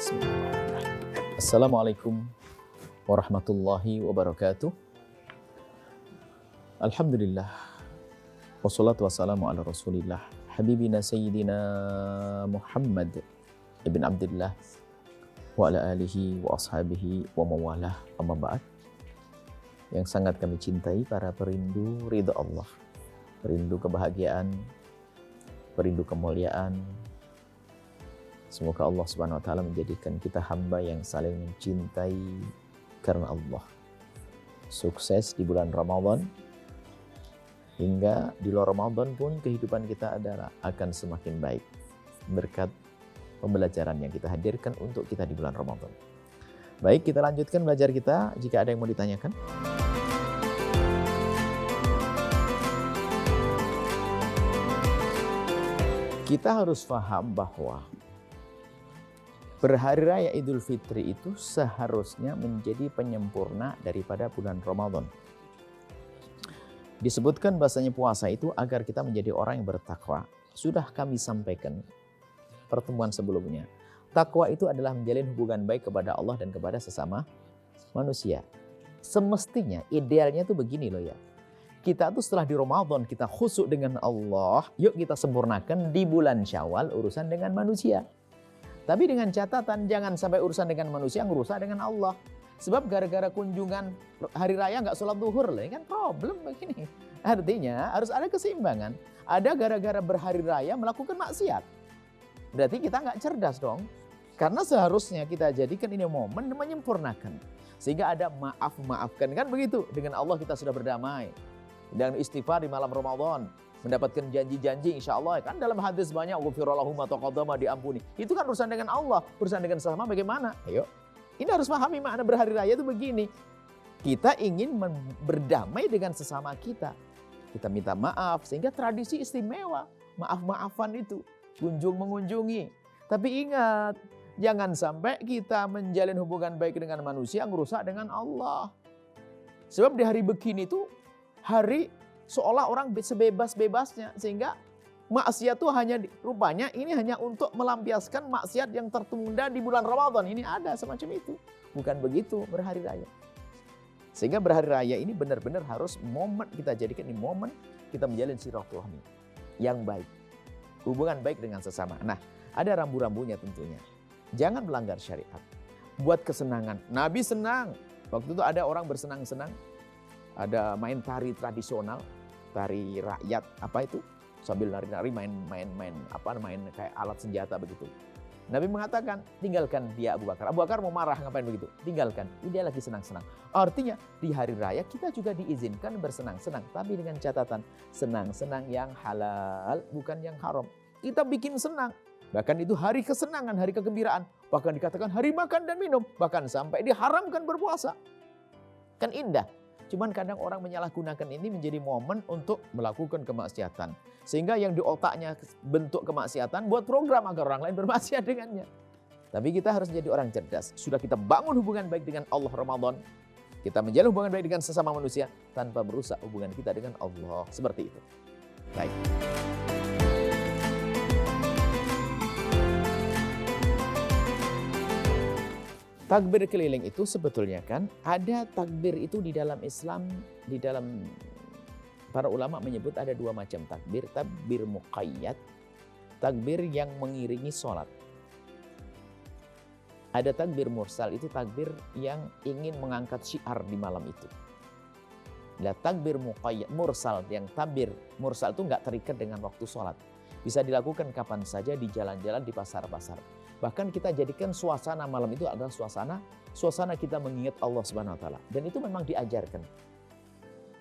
Bismillahirrahmanirrahim. Assalamualaikum warahmatullahi wabarakatuh. Alhamdulillah. Wassalatu wassalamu ala rasulillah. Habibina Sayyidina Muhammad ibn Abdullah wa ala alihi wa ashabihi wa mawalah, amma ba'd. Yang sangat kami cintai para perindu ridha Allah, perindu kebahagiaan, perindu kemuliaan. Semoga Allah Subhanahu wa taala menjadikan kita hamba yang saling mencintai karena Allah. Sukses di bulan Ramadan, hingga di luar Ramadan pun kehidupan kita adalah akan semakin baik berkat pembelajaran yang kita hadirkan untuk kita di bulan Ramadan. Baik, kita lanjutkan belajar kita. Jika ada yang mau ditanyakan. Kita harus paham bahwa berhari raya Idul Fitri itu seharusnya menjadi penyempurna daripada bulan Ramadan. Disebutkan bahasanya puasa itu agar kita menjadi orang yang bertakwa. Sudah kami sampaikan pertemuan sebelumnya. Takwa itu adalah menjalin hubungan baik kepada Allah dan kepada sesama manusia. Semestinya, idealnya itu begini loh ya. Kita tuh setelah di Ramadan kita khusyuk dengan Allah, yuk kita sempurnakan di bulan Syawal urusan dengan manusia. Tapi dengan catatan jangan sampai urusan dengan manusia ngerusak dengan Allah. Sebab gara-gara kunjungan hari raya nggak sholat zuhur lah, kan problem begini. Artinya harus ada keseimbangan. Ada gara-gara berhari raya melakukan maksiat. Berarti kita nggak cerdas dong. Karena seharusnya kita jadikan ini momen menyempurnakan. Sehingga ada maaf-maafkan, kan begitu. Dengan Allah kita sudah berdamai. Dan istighfar di malam Ramadan. Mendapatkan janji-janji insya Allah. Kan dalam hadis banyak, ghufirallahumma taqaddama, diampuni. Itu kan urusan dengan Allah. Urusan dengan sesama bagaimana? Ayo. Ini harus pahami makna berhari raya itu begini. Kita ingin berdamai dengan sesama kita. Kita minta maaf sehingga tradisi istimewa. Maaf-maafan itu. Kunjung-mengunjungi. Tapi ingat, jangan sampai kita menjalin hubungan baik dengan manusia ngerusak dengan Allah. Sebab di hari begini itu hari seolah orang sebebas-bebasnya, sehingga maksiat itu hanya rupanya ini hanya untuk melampiaskan maksiat yang tertunda di bulan Ramadan. Ini ada semacam itu. Bukan begitu berhari raya. Sehingga berhari raya ini benar-benar harus momen kita jadikan ini momen kita menjalin silaturahmi yang baik. Hubungan baik dengan sesama. Nah, ada rambu-rambunya tentunya. Jangan melanggar syariat. Buat kesenangan. Nabi senang. Waktu itu ada orang bersenang-senang. Ada main tari tradisional, tari rakyat, apa itu? Sambil nari-nari main kayak alat senjata begitu. Nabi mengatakan, tinggalkan dia Abu Bakar. Abu Bakar mau marah ngapain begitu? Tinggalkan, dia lagi senang-senang. Artinya di hari raya kita juga diizinkan bersenang-senang. Tapi dengan catatan, senang-senang yang halal, bukan yang haram. Kita bikin senang. Bahkan itu hari kesenangan, hari kegembiraan. Bahkan dikatakan hari makan dan minum. Bahkan sampai diharamkan berpuasa. Kan indah. Cuman kadang orang menyalahgunakan ini menjadi momen untuk melakukan kemaksiatan. Sehingga yang di otaknya bentuk kemaksiatan buat program agar orang lain bermaksiat dengannya. Tapi kita harus jadi orang cerdas. Sudah kita bangun hubungan baik dengan Allah Ramadan. Kita menjalin hubungan baik dengan sesama manusia tanpa merusak hubungan kita dengan Allah. Seperti itu. Baik. Takbir keliling itu sebetulnya kan ada takbir itu di dalam Islam, di dalam para ulama menyebut ada dua macam takbir. Takbir muqayyad, takbir yang mengiringi sholat. Ada takbir mursal, itu takbir yang ingin mengangkat syiar di malam itu. Nah, takbir muqayyad, mursal, yang takbir mursal itu nggak terikat dengan waktu sholat. Bisa dilakukan kapan saja di jalan-jalan, di pasar-pasar. Bahkan kita jadikan suasana malam itu adalah suasana kita mengingat Allah Subhanahu wa taala. Dan itu memang diajarkan.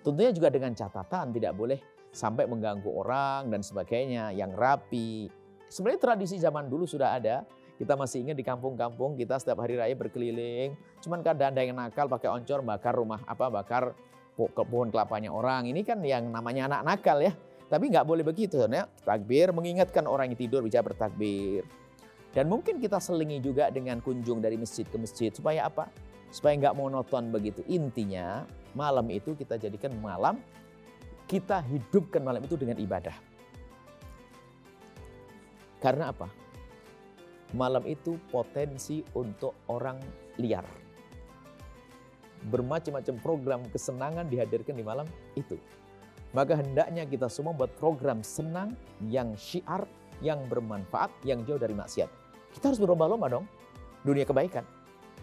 Tentunya juga dengan catatan tidak boleh sampai mengganggu orang dan sebagainya, yang rapi. Sebenarnya tradisi zaman dulu sudah ada. Kita masih ingat di kampung-kampung kita setiap hari raya berkeliling. Cuman kadang ada yang nakal pakai oncor bakar bakar pohon kelapanya orang. Ini kan yang namanya anak nakal ya. Tapi nggak boleh begitu. Ya. Takbir mengingatkan orang yang tidur bisa bertakbir. Dan mungkin kita selingi juga dengan kunjung dari masjid ke masjid. Supaya apa? Supaya nggak monoton begitu. Intinya malam itu kita jadikan malam, kita hidupkan malam itu dengan ibadah. Karena apa? malam itu potensi untuk orang liar. Bermacam-macam program kesenangan dihadirkan di malam itu. Maka hendaknya kita semua buat program senang yang syiar, yang bermanfaat, yang jauh dari maksiat. Kita harus berlomba-lomba dong, dunia kebaikan.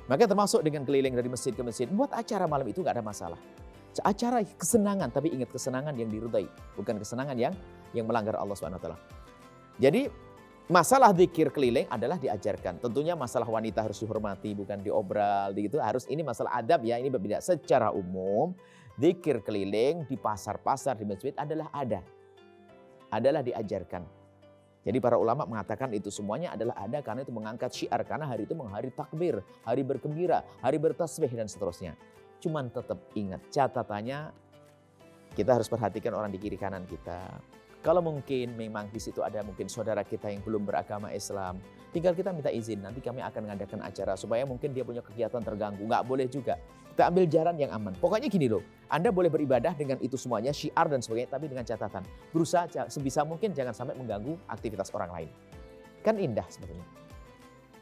Maka termasuk dengan keliling dari masjid ke masjid, buat acara malam itu nggak ada masalah. Acara kesenangan, tapi ingat kesenangan yang diridai, bukan kesenangan yang melanggar Allah SWT. Jadi masalah zikir keliling adalah diajarkan. Tentunya masalah wanita harus dihormati, bukan diobral, gitu. Harus ini masalah adab ya, ini berbeda. Secara umum, zikir keliling di pasar-pasar, di masjid adalah diajarkan. Jadi para ulama mengatakan itu semuanya adalah ada karena itu mengangkat syiar. Karena hari itu hari takbir, hari bergembira, hari bertasbih dan seterusnya. Cuman tetap ingat catatannya, kita harus perhatikan orang di kiri kanan kita. Kalau mungkin memang di situ ada mungkin saudara kita yang belum beragama Islam, tinggal kita minta izin, nanti kami akan mengadakan acara supaya mungkin dia punya kegiatan terganggu. Nggak boleh juga. Kita ambil jalan yang aman. Pokoknya gini loh, Anda boleh beribadah dengan itu semuanya, syiar dan sebagainya, tapi dengan catatan. Berusaha sebisa mungkin jangan sampai mengganggu aktivitas orang lain. Kan indah sebetulnya.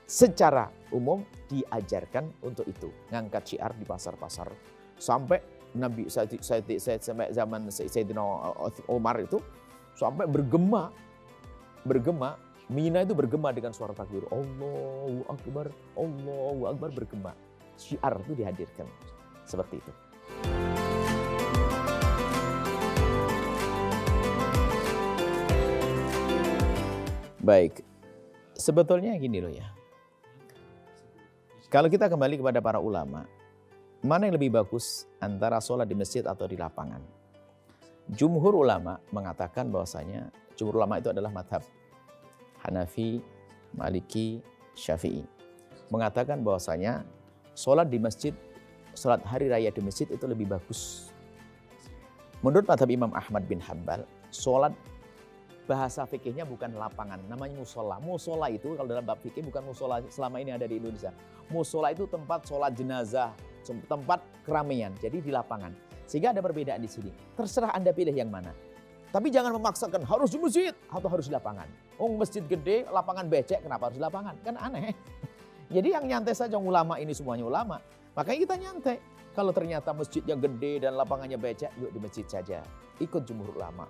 Secara umum diajarkan untuk itu. Ngangkat syiar di pasar-pasar. Sampai Nabi sampai zaman Sayyidina Umar itu sampai bergema. Mina itu bergema dengan suara takbir. Allahu Akbar bergema. Syiar itu dihadirkan. Seperti itu. Baik. Sebetulnya gini loh ya. Kalau kita kembali kepada para ulama, mana yang lebih bagus antara sholat di masjid atau di lapangan? Jumhur ulama mengatakan bahwasanya jumhur ulama itu adalah madhab Hanafi, Maliki, Syafi'i. Mengatakan bahwasanya sholat di masjid, sholat hari raya di masjid itu lebih bagus. Menurut madhab Imam Ahmad bin Hanbal, sholat bahasa fikihnya bukan lapangan, namanya musola. Musola itu kalau dalam bab fikih bukan musola selama ini ada di Indonesia. Musola itu tempat sholat jenazah, tempat keramaian, jadi di lapangan. Sehingga ada perbedaan di sini. Terserah Anda pilih yang mana. Tapi jangan memaksakan harus di masjid atau harus di lapangan. Oh masjid gede, lapangan becek, kenapa harus di lapangan? Kan aneh. Jadi yang nyantai saja, ulama ini semuanya ulama. Makanya kita nyantai. Kalau ternyata masjidnya gede dan lapangannya becek, yuk di masjid saja. Ikut jumhur ulama.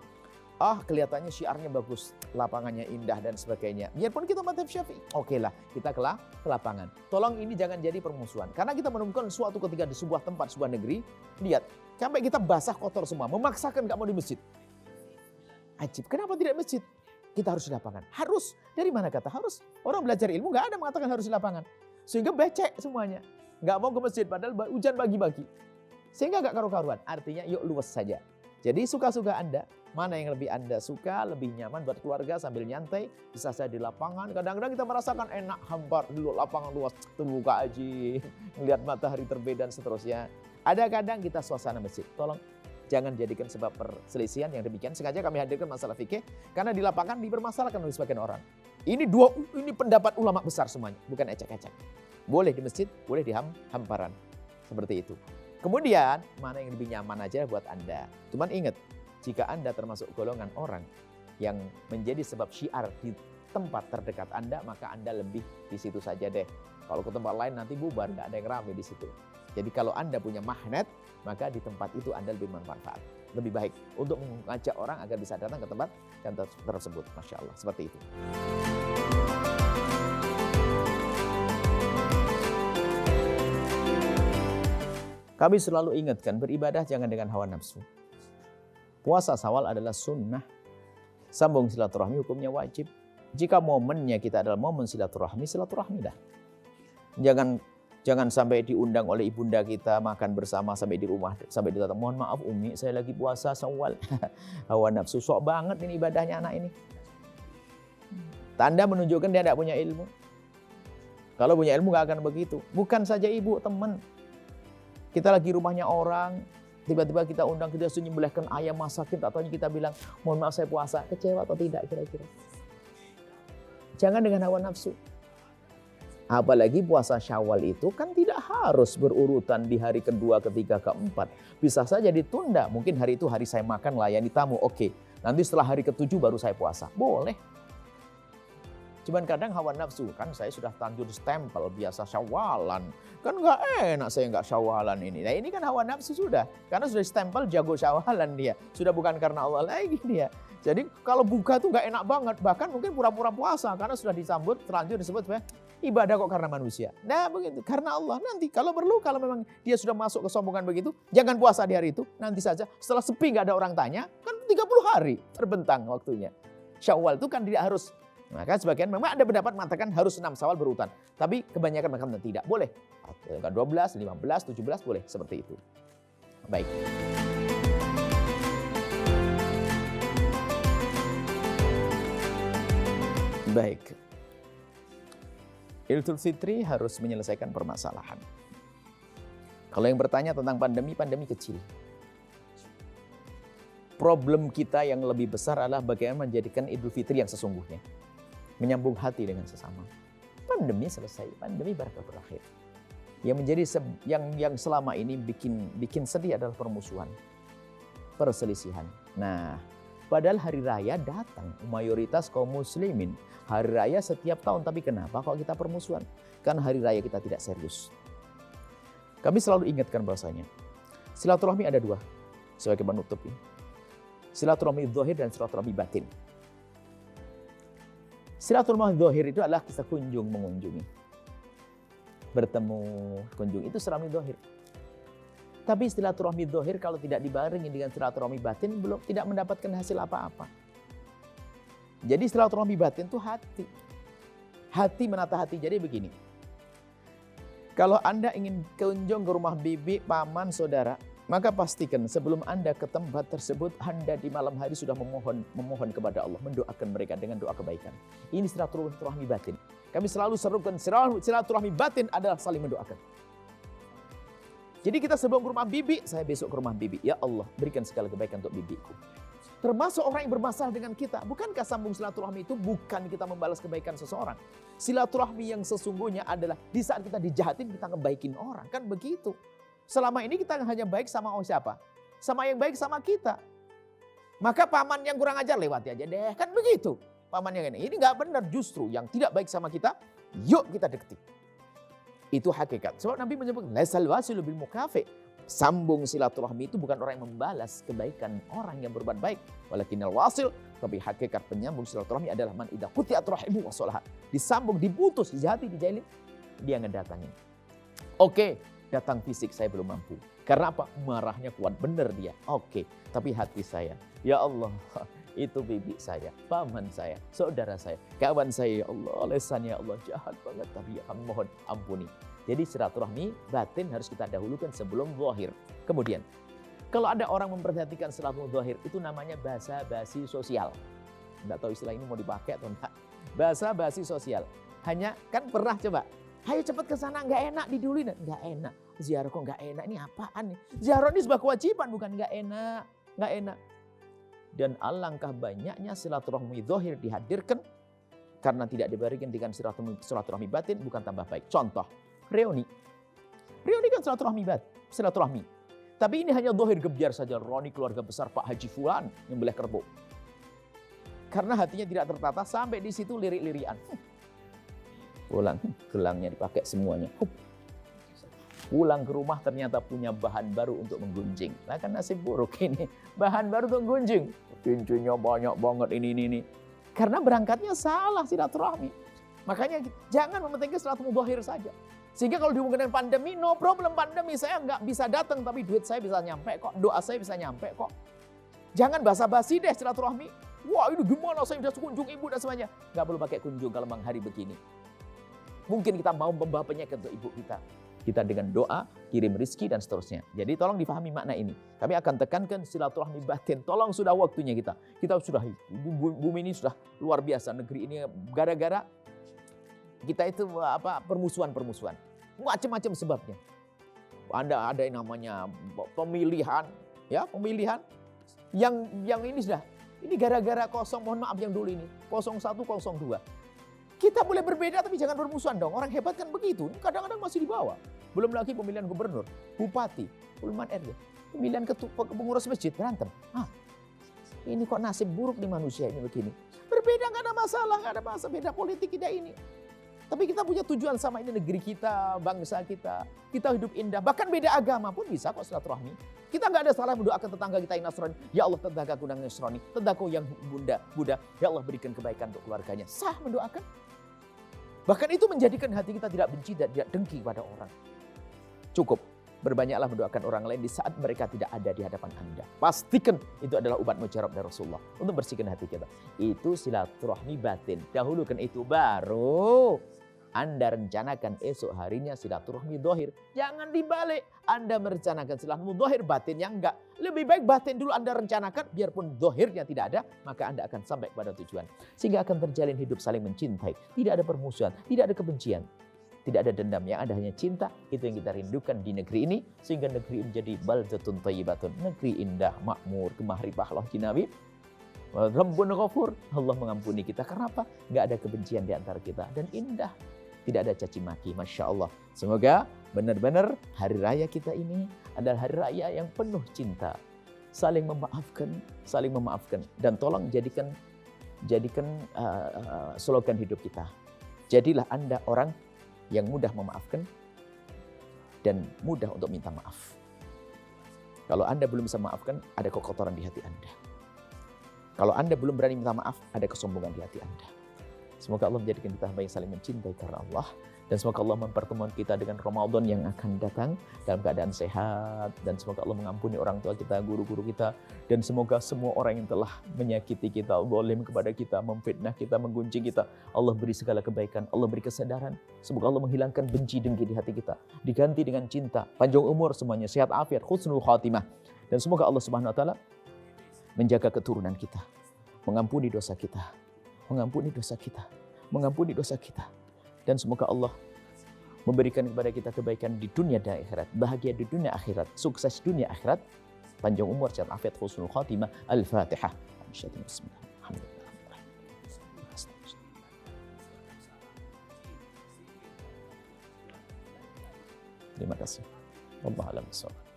Kelihatannya syiarnya bagus, lapangannya indah dan sebagainya. Biarpun kita madhab Syafi'i, oke lah, kita ke lapangan. Tolong ini jangan jadi permusuhan. Karena kita menemukan suatu ketika di sebuah tempat, sebuah negeri, lihat, sampai kita basah kotor semua, memaksakan gak mau di masjid. Ajib, kenapa tidak masjid? Kita harus di lapangan. Harus, dari mana kata harus? Orang belajar ilmu gak ada mengatakan harus di lapangan. Sehingga becek semuanya. Gak mau ke masjid, padahal hujan bagi-bagi. Sehingga gak karu-karuan, artinya yuk luas saja. Jadi suka-suka Anda, mana yang lebih Anda suka, lebih nyaman buat keluarga sambil nyantai, bisa saya di lapangan. Kadang-kadang kita merasakan enak, hampar dulu lapangan luas, terbuka aja, melihat matahari terbit dan seterusnya. Ada kadang kita suasana masjid, tolong jangan jadikan sebab perselisihan yang demikian. Sengaja kami hadirkan masalah fikih, karena di lapangan dipermasalahkan oleh sebagian orang. Ini pendapat ulama besar semuanya, bukan ecek-ecek. Boleh di masjid, boleh di hamparan, seperti itu. Kemudian, mana yang lebih nyaman aja buat Anda. Cuman ingat, jika Anda termasuk golongan orang yang menjadi sebab syiar di tempat terdekat Anda, maka Anda lebih di situ saja deh. Kalau ke tempat lain nanti bubar, nggak ada yang ramai di situ. Jadi kalau Anda punya magnet, maka di tempat itu Anda lebih bermanfaat. Lebih baik untuk mengajak orang agar bisa datang ke tempat tersebut. Masya Allah, seperti itu. Kami selalu ingatkan, beribadah jangan dengan hawa nafsu. Puasa Syawal adalah sunnah. Sambung silaturahmi hukumnya wajib. Jika momennya kita adalah momen silaturahmi dah. Jangan sampai diundang oleh ibunda kita makan bersama sampai di rumah, sampai ditanya, mohon maaf Umi, saya lagi puasa Syawal. Hawa nafsu, sok banget ini ibadahnya anak ini. Tanda menunjukkan dia tidak punya ilmu. Kalau punya ilmu gak akan begitu. Bukan saja ibu, teman. Kita lagi rumahnya orang, tiba-tiba kita undang, kita menyembelihkan ayam masakin, atau kita bilang, mohon maaf saya puasa, kecewa atau tidak kira-kira? Jangan dengan hawa nafsu. Apalagi puasa Syawal itu kan tidak harus berurutan di hari kedua, ketiga, keempat. Bisa saja ditunda, mungkin hari itu hari saya makan layani tamu, oke. Nanti setelah hari ketujuh baru saya puasa, boleh. Cuman kadang hawa nafsu, kan saya sudah lanjut stempel biasa syawalan. Kan nggak enak saya nggak syawalan ini. Nah ini kan hawa nafsu sudah. Karena sudah stempel jago syawalan dia. Sudah bukan karena Allah lagi dia. Jadi kalau buka tuh nggak enak banget. Bahkan mungkin pura-pura puasa. Karena sudah disambut, terlanjur disebut ibadah kok karena manusia. Nah begitu, karena Allah. Nanti kalau perlu, kalau memang dia sudah masuk kesombongan begitu, jangan puasa di hari itu. Nanti saja setelah sepi nggak ada orang tanya, kan 30 hari terbentang waktunya. Syawal itu kan tidak harus. Maka sebagian memang ada pendapat mengatakan harus 6 Syawal berurutan. Tapi kebanyakan mengatakan tidak, boleh. 12, 15, 17 boleh seperti itu. Baik. Baik. Idul Fitri harus menyelesaikan permasalahan. Kalau yang bertanya tentang pandemi, pandemi kecil. Problem kita yang lebih besar adalah bagaimana menjadikan Idul Fitri yang sesungguhnya. Menyambung hati dengan sesama. Pandemi selesai, pandemi berakhir. Yang menjadi yang selama ini bikin sedih adalah permusuhan, perselisihan. Nah, padahal hari raya datang, mayoritas kaum muslimin hari raya setiap tahun, tapi kenapa kok kita permusuhan? Karena hari raya kita tidak serius. Kami selalu ingatkan bahwasanya silaturahmi ada 2 sebagai penutup ini. Silaturahmi zahir dan silaturahmi batin. Silaturahmi zahir itu adalah kita kunjung mengunjungi. Bertemu, kunjung, itu silaturahmi zahir. Tapi silaturahmi zahir kalau tidak dibarengi dengan silaturahmi batin belum tidak mendapatkan hasil apa-apa. Jadi silaturahmi batin itu hati. Hati menata hati. Jadi begini. Kalau Anda ingin kunjung ke rumah bibi, paman, saudara, maka pastikan sebelum Anda ke tempat tersebut, Anda di malam hari sudah memohon kepada Allah, mendoakan mereka dengan doa kebaikan. Ini silaturahmi batin. Kami selalu serukan silaturahmi batin adalah saling mendoakan. Jadi kita sebelum ke rumah bibi, saya besok ke rumah bibi. Ya Allah, berikan segala kebaikan untuk bibiku. Termasuk orang yang bermasalah dengan kita. Bukankah sambung silaturahmi itu bukan kita membalas kebaikan seseorang. Silaturahmi yang sesungguhnya adalah di saat kita dijahatin, kita ngebaikin orang. Kan begitu. Selama ini kita hanya baik sama siapa? Sama yang baik sama kita. Maka paman yang kurang ajar lewati aja deh. Kan begitu. Paman yang ini nggak benar, justru yang tidak baik sama kita, yuk kita deketi. Itu hakikat. Sebab Nabi menyebut laisal wasilu bil mukafi. Sambung silaturahmi itu bukan orang yang membalas kebaikan orang yang berbuat baik. Walakinnal wasil, tapi hakikat penyambung silaturahmi adalah man idza quti'at rahimu wa salaha. Disambung, diputus, dijahati, dijalin, dia ngedatangin. Oke, datang fisik saya belum mampu. Karena apa? Marahnya kuat, benar dia. Oke, tapi hati saya, ya Allah, itu bibi saya, paman saya, saudara saya, kawan saya, ya Allah, lesannya Allah jahat banget, tapi ya kami mohon ampuni. Jadi silaturahmi batin harus kita dahulukan sebelum zahir. Kemudian, kalau ada orang memperhatikan silaturahmi zahir, itu namanya basa-basi sosial. Enggak tahu istilah ini mau dipakai atau enggak. Basa-basi sosial. Hanya kan pernah coba, ayo cepat ke sana, enggak enak diduluin. Enggak enak. Ziarah kok enggak enak, ini apaan nih? Ziarah ini sebuah kewajiban, bukan enggak enak. Enggak enak. Dan alangkah banyaknya silaturahmi zahir dihadirkan karena tidak dibarengi dengan silaturahmi batin, bukan tambah baik. Contoh, reuni kan silaturahmi. Tapi ini hanya zahir gebyar saja. Roni keluarga besar Pak Haji Fulan yang belah kerbau. Karena hatinya tidak tertata, sampai di situ lirik-lirian. Pulang, gelangnya dipakai semuanya. Pulang ke rumah ternyata punya bahan baru untuk menggunjing. Nah kan nasib buruk ini. Bahan baru untuk menggunjing. Cincinnya banyak banget ini. Karena berangkatnya salah silaturahmi. Makanya jangan mementingkan silaturahmi zahir saja. Sehingga kalau dihubungkan dengan pandemi, no problem pandemi. Saya nggak bisa datang, tapi duit saya bisa nyampe kok. Doa saya bisa nyampe kok. Jangan basa-basi deh silaturahmi. Wah ini gimana saya bisa kunjung ibu dan semuanya. Nggak perlu pakai kunjung kalau memang hari begini. Mungkin kita mau membawa penyakit untuk ibu kita. Kita dengan doa, kirim rizki dan seterusnya. Jadi tolong difahami makna ini. Kami akan tekankan silaturahmi batin. Tolong sudah waktunya kita. Kita sudah, bumi ini sudah luar biasa. Negeri ini gara-gara kita itu permusuhan. Macam-macam sebabnya. Ada yang namanya pemilihan. Yang ini sudah. Ini gara-gara mohon maaf yang dulu ini. 01, 02. Kita boleh berbeda tapi jangan bermusuhan dong. Orang hebat kan begitu. Ini kadang-kadang masih dibawa. Belum lagi pemilihan gubernur, bupati, pemilihan RT, pemilihan pengurus masjid berantem. Ini kok nasib buruk nih manusia ini begini. berbeda, nggak ada masalah, nggak ada masalah. Beda politik kita ini. Tapi kita punya tujuan sama, ini negeri kita, bangsa kita. Kita hidup indah. Bahkan beda agama pun bisa kok silaturahmi. Kita nggak ada salah mendoakan tetangga kita yang Nasrani. Ya Allah, tetanggaku yang Nasrani. Tetanggaku yang Buddha. Ya Allah, berikan kebaikan untuk keluarganya. Sah mendoakan. Bahkan itu menjadikan hati kita tidak benci dan tidak dengki pada orang. Cukup. Berbanyaklah mendoakan orang lain di saat mereka tidak ada di hadapan Anda. Pastikan itu adalah obat mujarab dari Rasulullah untuk bersihkan hati kita. Itu silaturahmi batin. Dahulukan itu, baru Anda rencanakan esok harinya silaturahmi dohir. Jangan dibalik. Anda merencanakan silaturahmi dohir, batinnya enggak. Lebih baik batin dulu Anda rencanakan, biarpun dohirnya tidak ada, maka Anda akan sampai pada tujuan. Sehingga akan terjalin hidup saling mencintai. Tidak ada permusuhan, tidak ada kebencian. Tidak ada dendam, yang ada hanya cinta. Itu yang kita rindukan di negeri ini. Sehingga negeri ini menjadi baldatun thayyibatun. Negeri indah, makmur, gemah ribah Allah jinawi. Rabbun ghafur. Allah mengampuni kita. Karena apa? Nggak ada kebencian di antara kita. Dan indah. Tidak ada caci maki. Masya Allah. Semoga benar-benar hari raya kita ini adalah hari raya yang penuh cinta. Saling memaafkan. Saling memaafkan. Dan tolong jadikan slogan hidup kita. Jadilah Anda orang yang mudah memaafkan dan mudah untuk minta maaf. Kalau Anda belum bisa memaafkan, ada kekotoran di hati Anda. Kalau Anda belum berani minta maaf, ada kesombongan di hati Anda. Semoga Allah menjadikan kita hamba yang saling mencintai karena Allah. Dan semoga Allah mempertemukan kita dengan Ramadan yang akan datang dalam keadaan sehat. Dan semoga Allah mengampuni orang tua kita, guru-guru kita. Dan semoga semua orang yang telah menyakiti kita, zalim kepada kita, memfitnah kita, menggunjing kita, Allah beri segala kebaikan, Allah beri kesadaran. Semoga Allah menghilangkan benci dengki di hati kita. Diganti dengan cinta, panjang umur semuanya, sehat afiat, husnul khatimah. Dan semoga Allah Subhanahu wa taala menjaga keturunan kita, mengampuni dosa kita, mengampuni dosa kita, mengampuni dosa kita. Dan semoga Allah memberikan kepada kita kebaikan di dunia dan akhirat, bahagia di dunia akhirat, sukses dunia akhirat, panjang umur, sehat afiat, husnul khatimah. Al-Fatihah. Terima kasih. Wallahu a'lam bishawab.